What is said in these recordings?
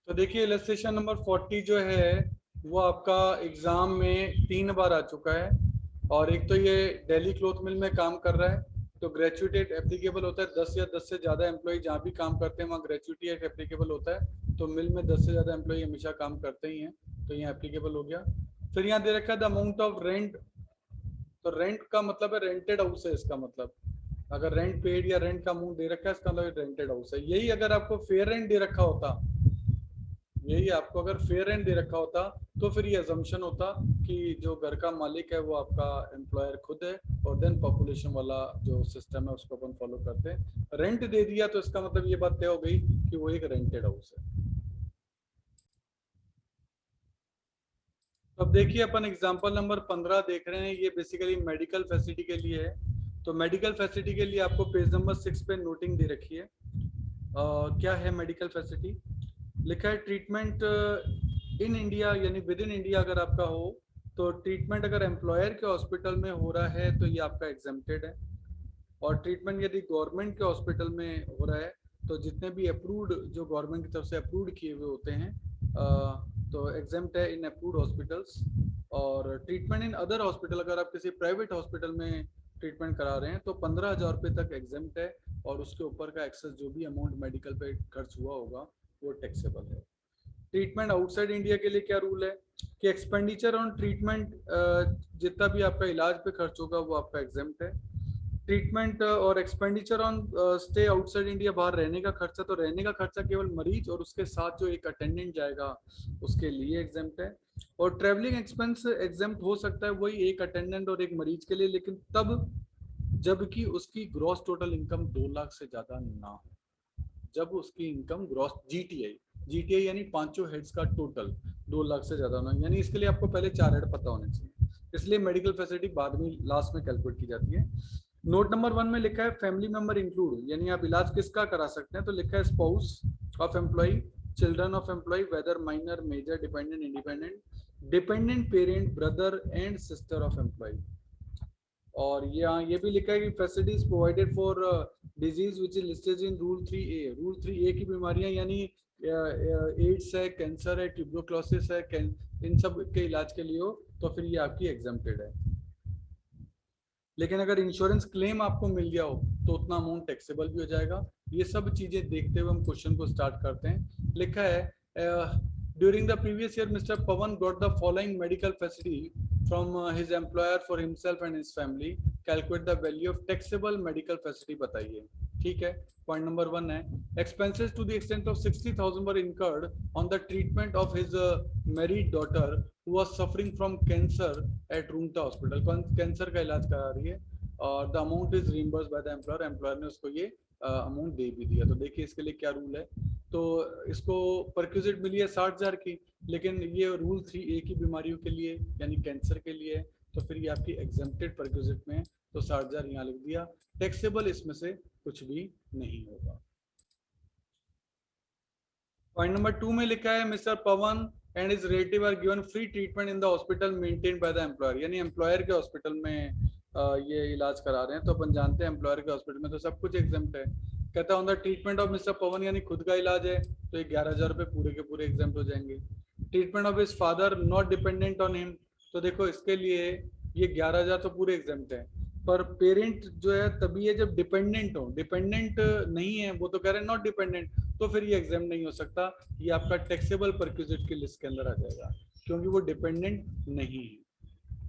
तो देखिए illustration number 40 जो है वो आपका एग्जाम में 3 बार आ चुका है। और एक तो ये दिल्ली क्लॉथ मिल में काम कर रहा है, तो ग्रेचुइटी एप्लीकेबल होता है 10 या 10 से ज़्यादा एम्प्लॉय जहाँ भी काम करते हैं वहाँ ग्रेचुइटी एक एप्लीकेबल होता है। तो मिल में 10 से ज़्यादा एम्प्लॉय हमेशा काम करते ही हैं, तो यहाँ एप्लीकेबल हो गया। फिर यहाँ दे रखा है द अमाउंट ऑफ रेंट। तो रेंट का मतलब है रेंटेड हाउस है, इसका मतलब अगर रेंट पेड या रेंट का अमाउंट दे रखा है इसका मतलब रेंटेड हाउस है। यही अगर आपको फेयर रेंट दे रखा होता, यही आपको अगर फेयर रेंट दे रखा होता तो फिर ये अजम्पशन होता कि जो घर का मालिक है वो आपका एम्प्लॉयर खुद है, और देन पॉपुलेशन वाला जो सिस्टम है उसको अपन फॉलो करते हैं। रेंट दे दिया तो इसका मतलब ये बात तय हो गई कि वो एक रेंटेड हाउस है। तो अब देखिए अपन एग्जांपल नंबर 15 देख रहे हैं, ये बेसिकली मेडिकल फैसिलिटी के लिए है। तो मेडिकल फैसिलिटी के लिए आपको पेज नंबर 6 पे नोटिंग दे रखी है। क्या है मेडिकल फैसिलिटी, लिखा है ट्रीटमेंट इन इंडिया, यानी विद इन इंडिया अगर आपका हो तो ट्रीटमेंट अगर एम्प्लॉयर के हॉस्पिटल में हो रहा है तो ये आपका एग्जेम्प्टेड है। और ट्रीटमेंट यदि गवर्नमेंट के हॉस्पिटल में हो रहा है तो जितने भी अप्रूव्ड जो गवर्नमेंट की तरफ से अप्रूव्ड किए हुए होते हैं तो एग्जेम्प्ट है इन अप्रूव्ड हॉस्पिटल्स। और ट्रीटमेंट इन अदर हॉस्पिटल, अगर आप किसी प्राइवेट हॉस्पिटल में ट्रीटमेंट करा रहे हैं तो 15,000 रुपये तक एग्जेम्प्ट है, और उसके ऊपर का एक्सेस जो भी अमाउंट मेडिकल पे खर्च हुआ होगा वो टैक्सेबल है। ट्रीटमेंट आउटसाइड इंडिया के लिए क्या रूल है कि एक्सपेंडिचर ऑन ट्रीटमेंट, जितना भी आपका इलाज पे खर्च होगा वो आपका एग्जेम्प्ट है। ट्रीटमेंट और expenditure on stay outside India, बाहर रहने का खर्चा, तो रहने का खर्चा केवल मरीज और उसके साथ जो एक अटेंडेंट जाएगा उसके लिए एग्जेम्प्ट है। और ट्रेवलिंग एक्सपेंस एग्जेम्प्ट हो सकता है वही एक अटेंडेंट और एक मरीज के लिए, लेकिन तब जबकि उसकी ग्रॉस टोटल इनकम 2 लाख से ज्यादा ना हो। जब उसकी इनकम ग्रॉस जीटीआई, जीटीआई यानी पांचों हेड्स का टोटल 2 लाख से ज्यादा होना, यानी इसके लिए आपको पहले 4 हेड पता होने चाहिए, इसलिए मेडिकल फैसिलिटी बाद में लास्ट में कैलकुलेट की जाती है। नोट नंबर 1 में लिखा है फैमिली मेंबर इंक्लूड, यानी आप इलाज किसका करा सकते हैं, तो लिखा है spouse of employ, children of employ whether minor major dependent independent, dependent parent brother and sister of employ. और यहाँ ये भी लिखा है कि facilities provided for disease which is listed in rule 3A। Rule 3A की बीमारियां यानी एड्स है, कैंसर है, ट्यूबरक्लोसिस है, इन सब के इलाज के लिए हो तो फिर ये आपकी एग्जेम्प्टेड है। लेकिन अगर इंश्योरेंस क्लेम आपको मिल गया हो तो उतना अमाउंट टैक्सेबल भी हो जाएगा। ये सब चीजें देखते हुए हम क्वेश्चन को स्टार्ट करते हैं। लिखा है during the previous year mister Pawan got the following medical facility from his employer for himself and his family, calculate the value of taxable medical facility बताइए। ठीक है, पॉइंट नंबर 1 है expenses to the extent of 60,000 were incurred on the treatment of his married daughter who was suffering from cancer at Rungta hospital, cancer का इलाज करा रही है, और the amount is reimburse bye the employer, employer ने उसको ये अमाउंट दे भी दिया। तो देखिए इसके लिए क्या रूल है, तो इसको परक्यूजिट मिली है 60,000 की, लेकिन ये रूल 3A की बीमारियों के लिए यानी कैंसर के लिए, तो फिर ये आपकी एग्जेम्प्टेड परक्यूजिट में, तो 60,000 यहाँ लिख दिया। टैक्सेबल इसमें से कुछ भी नहीं होगा। पॉइंट नंबर 2 में लिखा है mister Pawan and his relative are given free treatment in the hospital maintained by the employer, यानी एम्प्लॉयर के हॉस्पिटल में ये इलाज करा रहे हैं, तो अपन जानते हैं एम्प्लॉयर के हॉस्पिटल में तो सब कुछ एग्जाम्प्ट है। कहता है on the treatment of mister Pawan, यानी खुद का इलाज है तो ये 11,000 रुपये पूरे के पूरे एग्जाम्प्ट हो जाएंगे। Treatment of his father not dependent on him, तो देखो इसके लिए ये 11,000 तो पूरे एग्जाम्प्ट है, पर पेरेंट जो है तभी है जब डिपेंडेंट हो, डिपेंडेंट नहीं है वो तो कह रहे हैं नॉट डिपेंडेंट, तो फिर ये एग्जाम नहीं हो सकता, ये आपका टैक्सेबल परक्यूजिट की लिस्ट के अंदर आ जाएगा क्योंकि वो डिपेंडेंट नहीं है।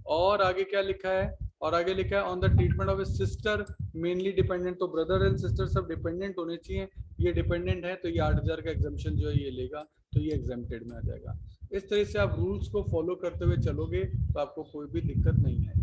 और आगे क्या लिखा है, और आगे लिखा है on the treatment of A sister mainly dependent, तो ब्रदर एंड सिस्टर सब डिपेंडेंट होने चाहिए, ये डिपेंडेंट है तो ये 8,000 का एग्जामेशन जो है ये लेगा, तो ये एग्जेम्प्टेड में आ जाएगा। इस तरह से आप रूल्स को फॉलो करते हुए चलोगे तो आपको कोई भी दिक्कत नहीं है।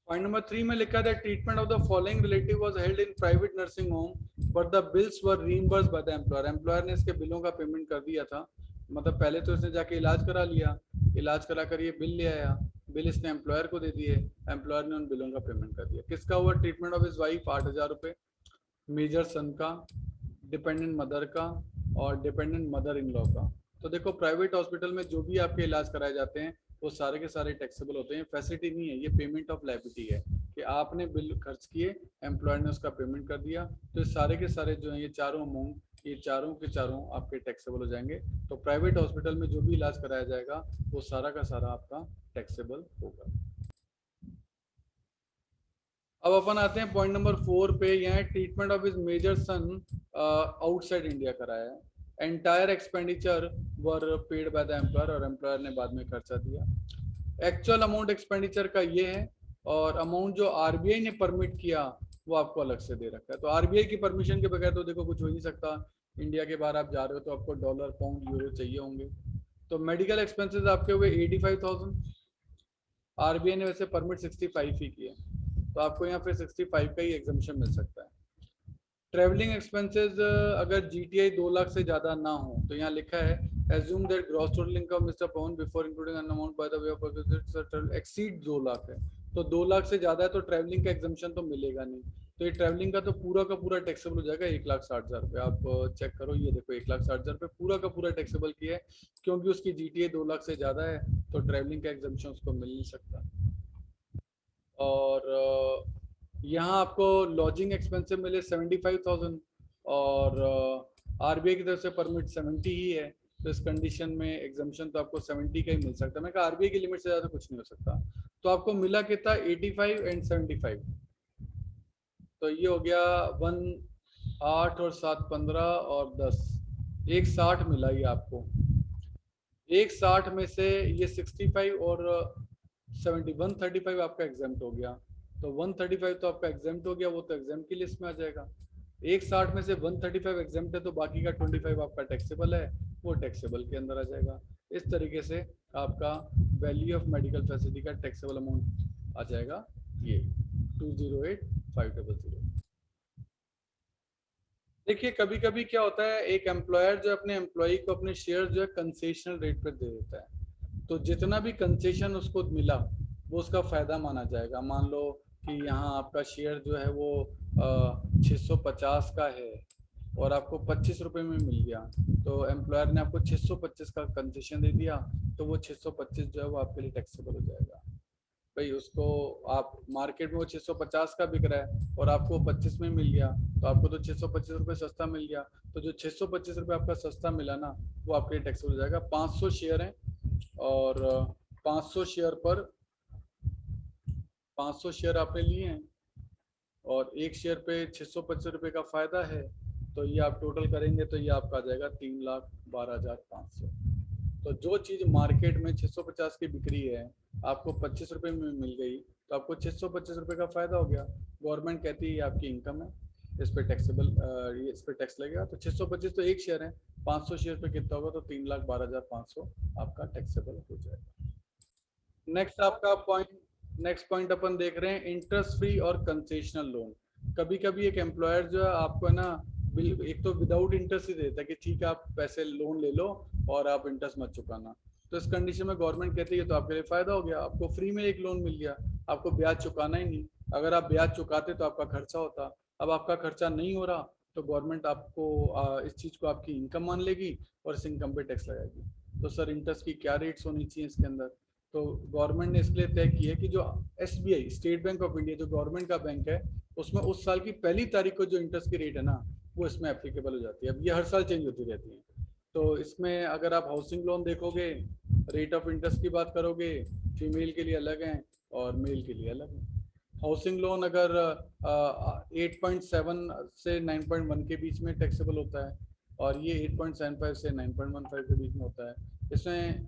पॉइंट नंबर 3 में लिखा था treatment of the following relative was held in private nursing home but the bills were reimbursed by the employer, employer ने इसके बिलों का पेमेंट कर दिया था, मतलब पहले तो इसने जाके इलाज करा लिया, इलाज करा कर ये बिल ले आया, बिल इसने एम्प्लॉयर को दे दिए, एम्प्लॉयर ने उन बिलों का पेमेंट कर दिया। किसका हुआ, ट्रीटमेंट ऑफ हिज वाइफ 8,000 रुपये, मेजर सन का, डिपेंडेंट मदर का, और डिपेंडेंट मदर इन लॉ का। तो देखो प्राइवेट हॉस्पिटल में जो भी आपके इलाज कराए जाते हैं वो सारे के सारे टैक्सेबल होते हैं, फैसिलिटी नहीं है, ये पेमेंट ऑफ लायबिलिटी है कि आपने बिल खर्च किए, एम्प्लॉयर ने उसका पेमेंट कर दिया, तो ये सारे के सारे जो है ये चारों अमाउंट ये चारों के चारों आपके टैक्सेबल हो जाएंगे। तो प्राइवेट हॉस्पिटल में जो भी इलाज कराया जाएगा वो सारा का सारा आपका टैक्सेबल होगा। अब अपन आते हैं पॉइंट नंबर 4 पे। यहाँ treatment of his major son outside India कराया है। Entire expenditure were paid by the employer, और एम्प्लॉयर ने बाद में खर्चा दिया। एक्चुअल अमाउंट एक्सपेंडिचर का ये है, और अमाउंट जो आरबीआई ने परमिट किया वो आपको अलग से दे रखा है। तो आरबीआई की परमिशन के बगैर तो देखो कुछ हो ही नहीं सकता। इंडिया के बाहर आप जा रहे हो तो आपको डॉलर, पाउंड, यूरो चाहिए होंगे। तो मेडिकल एक्सपेंसेस आपके हुए 85,000। आरबीआई ने वैसे परमिट 65 ही किया, तो आपको यहाँ पे 65 का ही एग्जम्पशन मिल सकता है। ट्रेवलिंग एक्सपेंसेस अगर जीटीआई 2 लाख से ज्यादा ना हो तो यहाँ लिखा है assume that gross total income Mr. Pawan before including an amount by the way of purchases exceed 2 lakh है। तो 2 लाख से ज्यादा है तो ट्रैवलिंग का एग्जम्पशन तो मिलेगा नहीं। तो ये ट्रैवलिंग का तो पूरा टैक्सेबल हो जाएगा 1,60,000 रुपये। आप चेक करो, ये देखो 1,60,000 रुपये पूरा का पूरा टैक्सेबल किया है, क्योंकि उसकी जीटीए 2 लाख से ज्यादा है तो ट्रैवलिंग का एग्जम्पशन उसको मिल नहीं सकता। और यहाँ आपको लॉजिंग एक्सपेंसिव मिले 75,000, और आरबीआई की तरफ से परमिट 70 ही है, तो इस कंडीशन में एग्जम्पशन तो आपको 70 का ही मिल सकता है। मैं कहा आरबीआई की लिमिट से ज्यादा कुछ नहीं हो सकता। तो आपको मिला कितना, 85 एंड 75। तो ये हो गया 8 और 7 15 और 10, 160 मिला ये आपको। 160 में से ये 65 और 70, 135 आपका एग्जाम्प्ट हो गया। तो 135 तो आपका एग्जाम्प्ट हो गया, वो तो एग्जाम्प्ट की लिस्ट में आ जाएगा। 160 में से 135 एग्जाम्प्ट है तो बाकी का 25 आपका टैक्सेबल है, वो टैक्सेबल के अंदर आ जाएगा। इस तरीके से आपका वैल्यू ऑफ मेडिकल फैसिलिटी का टैक्सेबल अमाउंट आ जाएगा ये 208,500। देखिए कभी कभी क्या होता है, एक एम्प्लॉयर जो अपने एम्प्लॉय को अपने शेयर जो है कंसेशनल रेट पर दे देता है। तो जितना भी कंसेशन उसको मिला वो उसका फायदा माना जाएगा। मान लो कि यहाँ आपका शेयर जो है वो 650 का है और आपको 25 रुपये में मिल गया, तो एम्प्लॉयर ने आपको 625 का कंसेशन दे दिया, तो वो 625 जो है वो आपके लिए टैक्सेबल हो जाएगा। भाई उसको आप मार्केट में वो 650 का बिक रहा है और आपको 25 में मिल गया, तो आपको तो 625 रुपये सस्ता मिल गया। तो जो 625 रुपये आपका सस्ता मिला ना, वो आपके लिए टैक्सेबल हो जाएगा। 500 शेयर हैं और 500 शेयर पर 500 शेयर आपने लिए हैं और एक शेयर पे 625 रुपये का फायदा है, तो ये आप टोटल करेंगे तो ये आपका आ जाएगा 3,12,500। तो जो चीज मार्केट में 650 की बिक्री है आपको 25 रुपये में मिल गई, तो आपको 625 रुपये का फायदा हो गया। गवर्नमेंट कहती है आपकी इनकम है, इस पे टैक्सेबल, इस पे टैक्स लगेगा। तो 625 तो एक शेयर है, 500 शेयर पे कितना होगा, तो 3,12,500 आपका टैक्सेबल हो जाएगा। नेक्स्ट पॉइंट अपन देख रहे हैं इंटरेस्ट फ्री और कंसेशनल लोन। कभी कभी एक एम्प्लॉयर जो है आपको है ना, एक तो विदाउट इंटरेस्ट ही देता है कि ठीक है आप पैसे लोन ले लो और आप इंटरेस्ट मत चुकाना। तो इस कंडीशन में गवर्नमेंट कहती है तो आपके लिए फायदा हो गया, आपको फ्री में एक लोन मिल गया, आपको ब्याज चुकाना ही नहीं। अगर आप ब्याज चुकाते तो आपका खर्चा होता, अब आपका खर्चा नहीं हो रहा तो गवर्नमेंट आपको इस चीज को आपकी इनकम मान लेगी और इस इनकम पे टैक्स लगाएगी। तो सर इंटरेस्ट की क्या रेट्स होनी चाहिए इसके अंदर, तो गवर्नमेंट ने इसलिए तय की है कि जो SBI, state bank of India, जो गवर्नमेंट का बैंक है, उसमें उस साल की पहली तारीख को जो इंटरेस्ट की रेट है ना, वो इसमें एप्लीकेबल हो जाती है। अब ये हर साल चेंज होती रहती है। तो इसमें अगर आप हाउसिंग लोन देखोगे, रेट ऑफ इंटरेस्ट की बात करोगे, फीमेल के लिए अलग है और मेल के लिए अलग है। हाउसिंग लोन अगर 8.7 से 9.1 के बीच में टैक्सेबल होता है और ये 8.75 से 9.15 के बीच में होता है। इसमें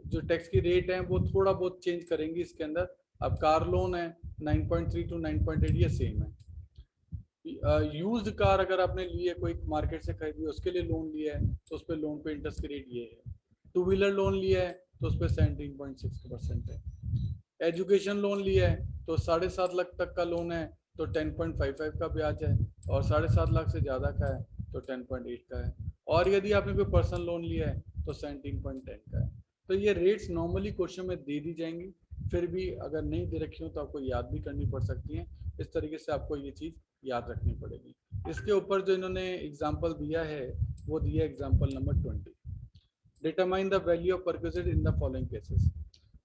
जो टैक्स की रेट है वो थोड़ा बहुत चेंज करेंगी इसके अंदर। अब कार लोन है 9.3 टू 9.8, ये सेम है। यूज्ड कार अगर आपने ली है, कोई मार्केट से खरीदी है, उसके लिए लोन लिया है तो उस पर लोन पे इंटरेस्ट की रेट ये है। 2 व्हीलर लोन लिया है तो उस पर 17.6% है। एजुकेशन लोन लिया है तो 7.5 लाख तक का लोन है तो 10.55 का ब्याज है, और 7.5 लाख से ज़्यादा का है तो 10.8 का है, और यदि आपने कोई पर्सनल लोन लिया है तो 17.10 का है। तो ये रेट्स नॉर्मली क्वेश्चन में दे दी जाएंगी, फिर भी अगर नहीं दे रखी हो तो आपको याद भी करनी पड़ सकती है। इस तरीके से आपको ये चीज़ याद रखनी पड़ेगी। इसके ऊपर जो इन्होंने एग्जाम्पल दिया है वो दिया example number 20। Determine the value of perquisite in the following cases.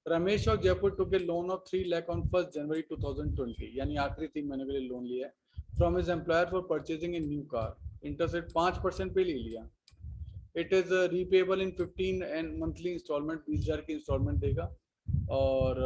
Ramesh of Jaipur took a loan of 3 lakh on 1 जनवरी 2020, यानी आखिरी 3 महीने के लिए लोन लिया है, from his employer for purchasing a new car. Interest rate 5% पे ले लिया, it is repayable in 15 and monthly instalment, 20,000 की इंस्टॉलमेंट देगा। और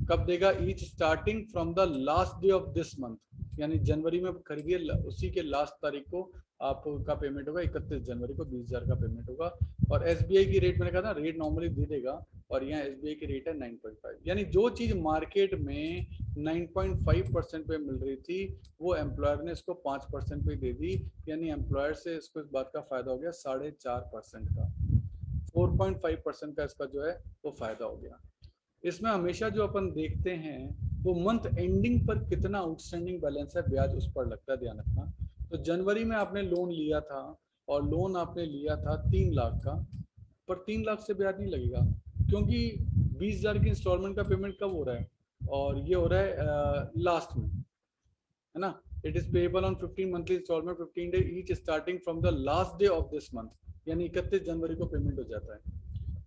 कब देगा? Each starting from the last day of this month, यानी जनवरी में खरीदिए उसी के लास्ट तारीख को आपका पेमेंट होगा, 31 जनवरी को 20,000 का पेमेंट होगा। और एसबीआई की रेट, मैंने कहा था रेट नॉर्मली दे देगा, और यहाँ एसबीआई की रेट है 9.5, यानी जो चीज मार्केट में 9.5% पे मिल रही थी वो एम्प्लॉयर ने इसको 5% पे दे दी, यानी एम्प्लॉयर से इसको इस बात का फायदा हो गया 4.5% का, 4.5% का इसका जो है वो फायदा हो गया। इसमें हमेशा जो अपन देखते हैं वो मंथ एंडिंग पर कितना आउटस्टैंडिंग बैलेंस है ब्याज उस पर लगता है, ध्यान रखना। तो जनवरी में आपने लोन लिया था और लोन आपने लिया था 3 लाख का, पर 3 लाख से ब्याज नहीं लगेगा, क्योंकि 20,000 की इंस्टॉलमेंट का पेमेंट कब हो रहा है? और ये हो रहा है लास्ट में, है ना। It is payable on 15 monthly instalment 15 day each starting from the last day of this month, यानी 31 जनवरी को पेमेंट हो जाता है।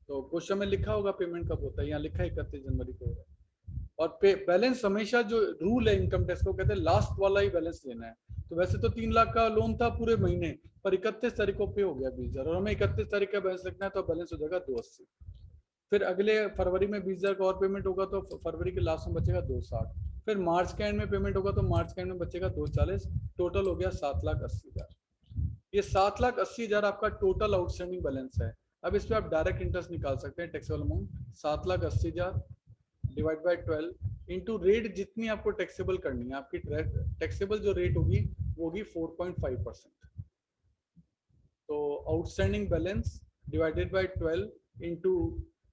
तो क्वेश्चन में लिखा होगा पेमेंट कब होता है, यहाँ लिखा है 31 जनवरी को हो रहा है। और बैलेंस हमेशा जो रूल है इनकम टैक्स को, कहते हैं लास्ट वाला ही बैलेंस लेना है। तो वैसे तो 3 लाख का लोन था पूरे महीने, पर 31 तारीख को पे हो गया 20,000, और हमें 31 तारीख का बैलेंस लिखना है, तो बैलेंस हो जाएगा 280। फिर अगले फरवरी में 20,000 का और पेमेंट होगा, तो फरवरी के लास्ट में बचेगा 260। फिर मार्च के एंड में पेमेंट होगा, तो मार्च के एंड में बचेगा 240। टोटल हो गया 7,80,000। ये 7,80,000 आपका टोटल आउटस्टैंडिंग बैलेंस है। अब इस पे आप डायरेक्ट इंटरेस्ट निकाल सकते हैं, taxable amount 7,80,000 divide by 12 into rate जितनी आपको टैक्सेबल करनी है, आपकी टैक्सेबल जो रेट होगी वो होगी 4.5%। तो outstanding balance divided by 12 into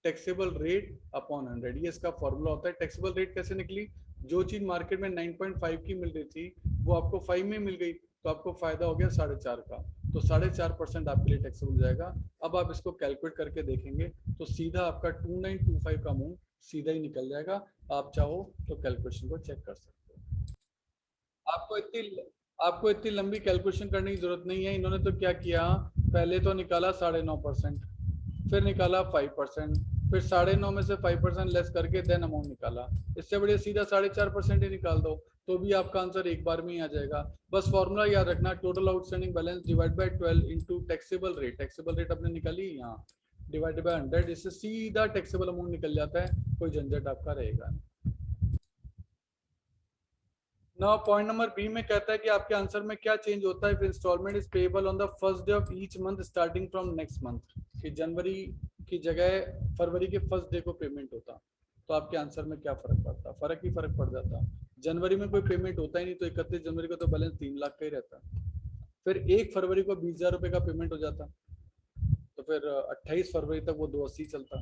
taxable rate upon 100, ये इसका फॉर्मूला होता है। टैक्सेबल रेट कैसे निकली? जो चीज मार्केट में 9.5 की मिल रही थी वो आपको 5 में मिल गई, तो आपको फायदा हो गया 4.5 का, तो 4.5% आपके लिए टैक्सेबल हो जाएगा। अब आप इसको कैलकुलेट करके देखेंगे तो सीधा आपका 2925 का अमाउंट सीधा ही निकल जाएगा। आप चाहो तो कैलकुलेशन को चेक कर सकते हो। आपको इतनी आपको इतनी लंबी कैलकुलेशन करने की जरूरत नहीं है। इन्होंने तो क्या किया, पहले तो निकाला 9.5%, फिर निकाला 5%, फिर 9.5 में से 5% लेस करके देन अमाउंट निकाला। इससे बढ़िया सीधा 4.5% ही निकाल दो, तो भी आपका आंसर एक बार में ही आ जाएगा। बस फॉर्मूला याद रखना, total outstanding balance divide by 12 into taxable rate, taxable rate आपने निकाली यहाँ, डिवाइड बाय 100, इससे सीधा टैक्सेबल अमाउंट निकल जाता है, कोई झंझट आपका रहेगा नहीं। नाउ पॉइंट नंबर बी में कहता है कि आपके आंसर में क्या चेंज होता है, instalment is payable on the first day of each month starting from next month, कि जनवरी की जगह फरवरी के फर्स्ट डे को पेमेंट होता, तो आपके आंसर में क्या फर्क पड़ता? फर्क ही फर्क पड़ जाता। जनवरी में कोई पेमेंट होता ही नहीं, तो 31 जनवरी को तो बैलेंस 3 लाख का ही रहता। फिर 1 फरवरी को 20,000 रुपए का पेमेंट हो जाता, तो फिर 28 फरवरी तक वो 280 चलता।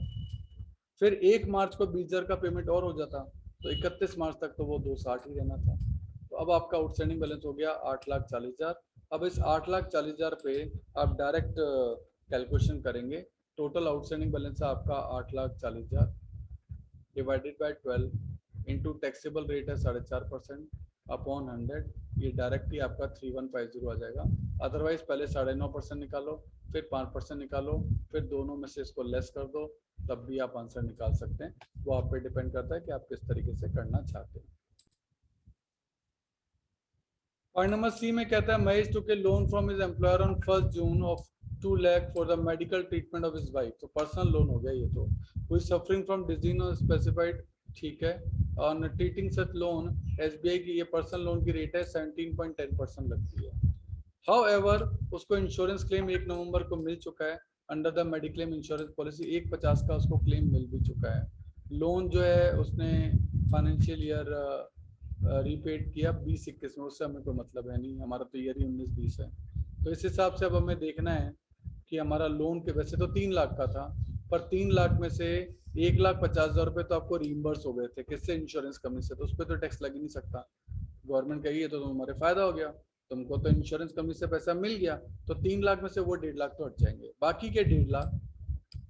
फिर 1 मार्च को 20,000 का पेमेंट और हो जाता, तो 31 मार्च तक तो वो 260 ही रहना था। तो अब आपका आउटस्टैंडिंग बैलेंस हो गया 8,40,000। अब इस 8,40,000 पे आप डायरेक्ट कैलकुलेशन करेंगे। टोटल आउटस्टैंडिंग बैलेंस है आपका 8,40,000 divided by 12 into taxable rate है 4.5% अपॉन 100, ये डायरेक्ट ही आपका 3150 आ जाएगा। अदरवाइज पहले 9.5% निकालो, फिर 5% निकालो, फिर दोनों में से इसको लेस कर दो, तब भी आप आंसर निकाल सकते हैं। वो आप पे डिपेंड करता है कि आप किस तरीके से करना चाहते हैं। पॉइंट नंबर सी में कहता है Mahesh took a loan from his employer on 1 June of 2 lakh for the medical treatment of his wife. तो पर्सनल लोन हो गया ये, तो who is suffering from disease और स्पेसिफाइड, ठीक है। On treating such loan SBI की ये पर्सनल लोन की रेट है 17.10% लगती है। हाउएवर उसको इंश्योरेंस क्लेम 1 नवंबर को मिल चुका है under the mediclaim insurance policy, 150 का उसको क्लेम मिल भी चुका है। लोन जो है उसने फाइनेंशियल ईयर रीपेड किया 20-21 में, उससे हमें कोई मतलब है नहीं, हमारा तो ईयर ही 19-20 है। तो इस हिसाब से अब हमें देखना है कि हमारा लोन के, वैसे तो 3 लाख का था, पर 3 लाख में से 1,50,000 रुपये तो आपको रीइंबर्स हो गए थे, किससे? इंश्योरेंस कंपनी से, तो उस पर तो टैक्स लग ही नहीं सकता। गवर्नमेंट कही है तो तुम्हारे फायदा हो गया, तुमको तो इंश्योरेंस कंपनी से पैसा मिल गया, तो 3 लाख में से वो 1.5 लाख तो हट जाएंगे, बाकी के 1.5 लाख।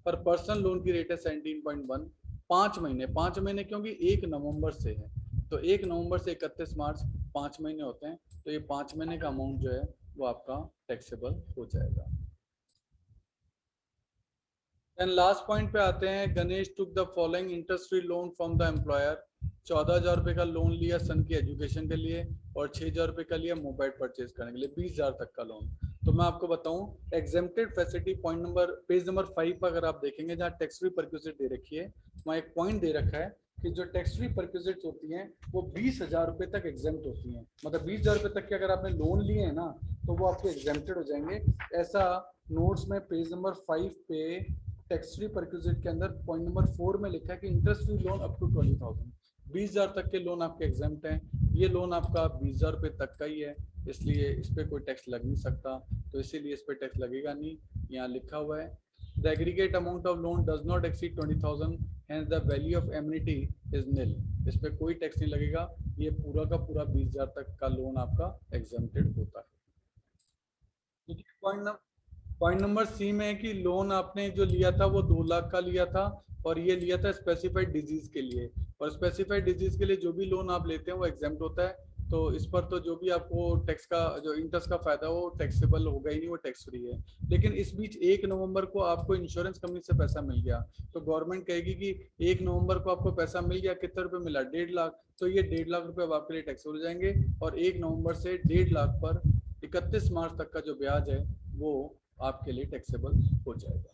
पर पर्सनल लोन की रेट है 17.1, 5 महीने, 5 महीने क्योंकि 1 नवंबर से है, तो 1 नवंबर से 31 मार्च 5 महीने होते हैं, तो ये 5 महीने का अमाउंट जो है वो आपका टैक्सेबल हो जाएगा। देन लास्ट पॉइंट पे आते हैं, Ganesh took the following interest free loan from the employer 14,000 रुपए का लोन लिया सन की एजुकेशन के लिए और 6,000 रुपए का लिया मोबाइल परचेज करने के लिए, 20,000 तक का लोन। तो मैं आपको बताऊं exempted facility point number page number 5 पर अगर आप देखेंगे जहाँ टैक्स फ्री परक्यूजिट दे रखी है, वहाँ एक पॉइंट दे रखा है कि जो टैक्स फ्री परक्यूजिट होती हैं वो 20,000 रुपए तक एग्जेम्प्ट होती हैं। मतलब 20,000 रुपए तक के अगर आपने लोन लिए हैं ना तो वो आपके एग्जेम्प्टेड हो जाएंगे। ऐसा नोट्स में पेज नंबर 5 पे टैक्स फ्री परक्यूजिट के अंदर पॉइंट नंबर 4 में लिखा है कि interest free loan up to 20,000, 20,000 तक के लोन आपके एग्जाम्प्ट हैं। ये लोन आपका 20,000 रुपये तक का ही है, इसलिए इस पर कोई टैक्स लग नहीं सकता, तो इसीलिए इस पर टैक्स लगेगा नहीं। यहाँ लिखा हुआ है the aggregate amount of loan does not exceed 20,000 hence the value of amenity is nil. इस पर कोई टैक्स नहीं लगेगा, ये पूरा का पूरा 20,000 तक का लोन आपका एग्जाम्प्टेड होता है। पॉइंट नंबर सी में है कि लोन आपने जो लिया था वो 2 लाख का लिया था और ये लिया था स्पेसिफाइड डिजीज के लिए, और स्पेसिफाइड डिजीज के लिए जो भी लोन आप लेते हैं वो एग्जाम्प्ट होता है। तो इस पर तो जो भी आपको टैक्स का जो इंटरेस्ट का फायदा वो टैक्सेबल होगा ही नहीं, वो टैक्स फ्री है। लेकिन इस बीच 1 नवंबर को आपको इंश्योरेंस कंपनी से पैसा मिल गया, तो गवर्नमेंट कहेगी कि 1 नवंबर को आपको पैसा मिल गया, कितने रुपए मिला, 1.5 लाख, तो ये 1.5 लाख रुपए अब आपके लिए टैक्स हो जाएंगे। और 1 नवंबर से 1.5 लाख पर 31 मार्च तक का जो ब्याज है वो आपके लिए टैक्सेबल हो जाएगा।